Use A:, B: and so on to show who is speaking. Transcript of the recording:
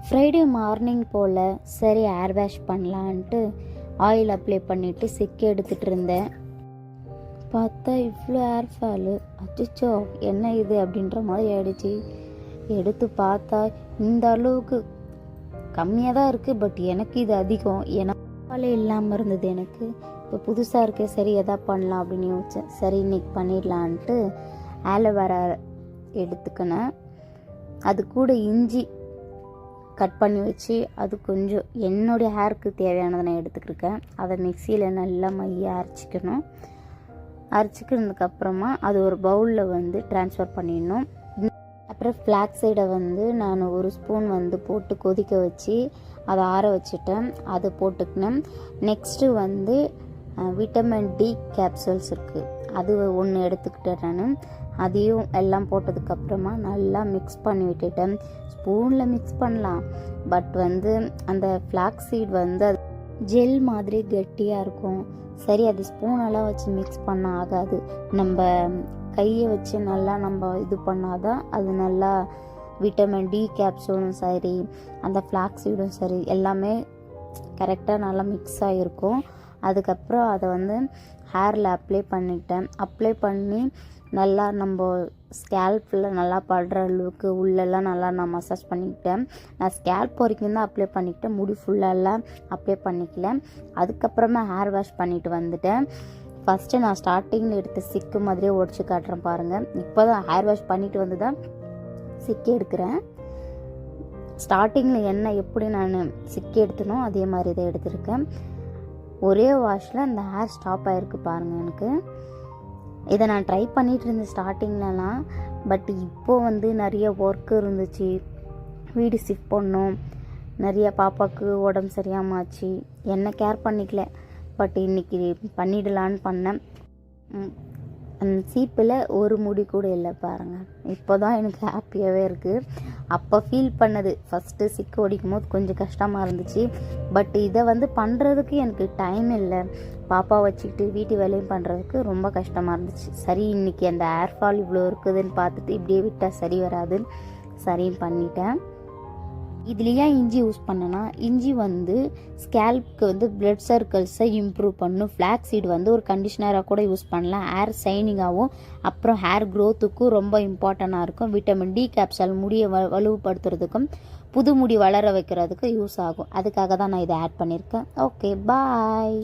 A: Friday morning போல் சரி hair wash பண்ணலான்ட்டு oil apply பண்ணிவிட்டு சிக்கி எடுத்துகிட்டு இருந்தேன். பார்த்தா இவ்வளோ ஹேர் ஃபாலு, அச்சோ என்ன இது அப்படின்ற மாதிரி ஆயிடுச்சு. எடுத்து பார்த்தா இந்த அளவுக்கு கம்மியாக தான் இருக்குது, பட் எனக்கு இது அதிகம். ஏன்னா ஃபாலே இல்லாமல் இருந்தது எனக்கு. இப்போ புதுசாக இருக்கு, சரி எதா பண்ணலாம் அப்படின்னு யோசிச்சேன். சரி இன்னைக்கு பண்ணிடலான்ட்டு ஆலோவேரா எடுத்துக்கினேன். அது கூட இஞ்சி கட் பண்ணி வச்சு அது கொஞ்சம் என்னுடைய ஹேருக்கு தேவையானதை நான் எடுத்துக்கிருக்கேன். அதை மிக்சியில் நல்லா மையாக அரைச்சிக்கணும். அரைச்சிக்கிறதுக்கப்புறமா அது ஒரு பவுலில் வந்து ட்ரான்ஸ்ஃபர் பண்ணிடணும். அப்புறம் ஃப்ளாக்ஸ் சைடை வந்து நான் ஒரு ஸ்பூன் வந்து போட்டு கொதிக்க வச்சு அதை ஆற வச்சுட்டேன். அதை போட்டுக்கினேன். நெக்ஸ்ட்டு வந்து விட்டமின் டி கேப்சூல்ஸ் இருக்குது, அது ஒன்று எடுத்துக்கிட்டேன் நான். அதையும் எல்லாம் போட்டதுக்கப்புறமா நல்லா மிக்ஸ் பண்ணி விட்டுட்டேன். ஸ்பூனில் மிக்ஸ் பண்ணலாம், பட் வந்து அந்த ஃப்ளாக்ஸ் சீட் வந்து அது ஜெல் மாதிரி கெட்டியாக இருக்கும். சரி அது ஸ்பூனெல்லாம் வச்சு மிக்ஸ் பண்ண ஆகாது, நம்ம கையை வச்சு நல்லா நம்ம இது பண்ணாதான் அது நல்லா விட்டமின் டி கேப்சூலும் சரி அந்த ஃப்ளாக்ஸ் சீடும் சரி எல்லாமே கரெக்டாக நல்லா மிக்ஸ் ஆகிருக்கும். அதுக்கப்புறம் அதை வந்து ஹேரில் அப்ளை பண்ணி நல்லா நம்ம ஸ்கேல்பில் நல்லா படுற அளவுக்கு உள்ளெல்லாம் நல்லா நான் மசாஜ் பண்ணிக்கிட்டேன். நான் ஸ்கேல்ப் வரைக்கும் தான் அப்ளை பண்ணிக்கிட்டேன், முடி ஃபுல்லெல்லாம் அப்ளை பண்ணிக்கல. அதுக்கப்புறமா ஹேர் வாஷ் பண்ணிட்டு வந்துட்டேன். ஃபஸ்ட்டு நான் ஸ்டார்டிங்கில் எடுத்த சிக்கு மாதிரியே உடச்சி காட்டுறேன் பாருங்கள். இப்போ தான் ஹேர் வாஷ் பண்ணிட்டு வந்து தான் சிக்கி எடுக்கிறேன். ஸ்டார்டிங்கில் என்ன எப்படி நான் சிக்கி எடுத்தனோ அதே மாதிரி தான் எடுத்திருக்கேன். ஒரே வாஷில் அந்த ஹேர் ஸ்டாப் ஆகிருக்கு பாருங்கள். எனக்கு இதை நான் ட்ரை பண்ணிகிட்டு இருந்தேன் ஸ்டார்டிங்லலாம், பட் இப்போது வந்து நிறைய ஒர்க் இருந்துச்சு, வீடு ஷிஃப்ட் பண்ணோம், நிறைய பாப்பாவுக்கு உடம்பு சரியாமல் ஆச்சு, என்ன கேர் பண்ணிக்கல. பட் இன்றைக்கி பண்ணிடலான்னு பண்ணேன். அந்த சீப்பில் ஒரு முடி கூட இல்லை பாருங்கள். இப்போ தான் எனக்கு ஹாப்பியாகவே இருக்குது. அப்போ ஃபீல் பண்ணது ஃபஸ்ட்டு சிக்கு ஒடிக்கும் போது கொஞ்சம் கஷ்டமாக இருந்துச்சு. பட் இதை வந்து பண்ணுறதுக்கு எனக்கு டைம் இல்லை, பாப்பா வச்சுக்கிட்டு வீட்டு வேலையும் பண்ணுறதுக்கு ரொம்ப கஷ்டமாக இருந்துச்சு. சரி இன்றைக்கி அந்த ஹேர் ஃபால் இவ்வளோ இருக்குதுன்னு பார்த்துட்டு இப்படியே விட்டால் சரி வராதுன்னு சரின்னு பண்ணிட்டேன். இதுலேயே இஞ்சி யூஸ் பண்ணனா, இஞ்சி வந்து ஸ்கேல்ப்க்கு வந்து பிளட் சர்க்கிள்ஸை இம்ப்ரூவ் பண்ணும். ஃப்ளாக்ஸ் சீட் வந்து ஒரு கண்டிஷ்னராக கூட யூஸ் பண்ணலாம், ஹேர் ஷைனிங்காகவும் அப்புறம் ஹேர் க்ரோத்துக்கும் ரொம்ப இம்பார்ட்டண்ட்டாக இருக்கும். விட்டமின் டி கேப்சூல் முடியை வலுவுப்படுத்துறதுக்கும் புது முடி வளர வைக்கிறதுக்கு யூஸ் ஆகும். அதுக்காக தான் நான் இதை ஆட் பண்ணியிருக்கேன். Okay bye.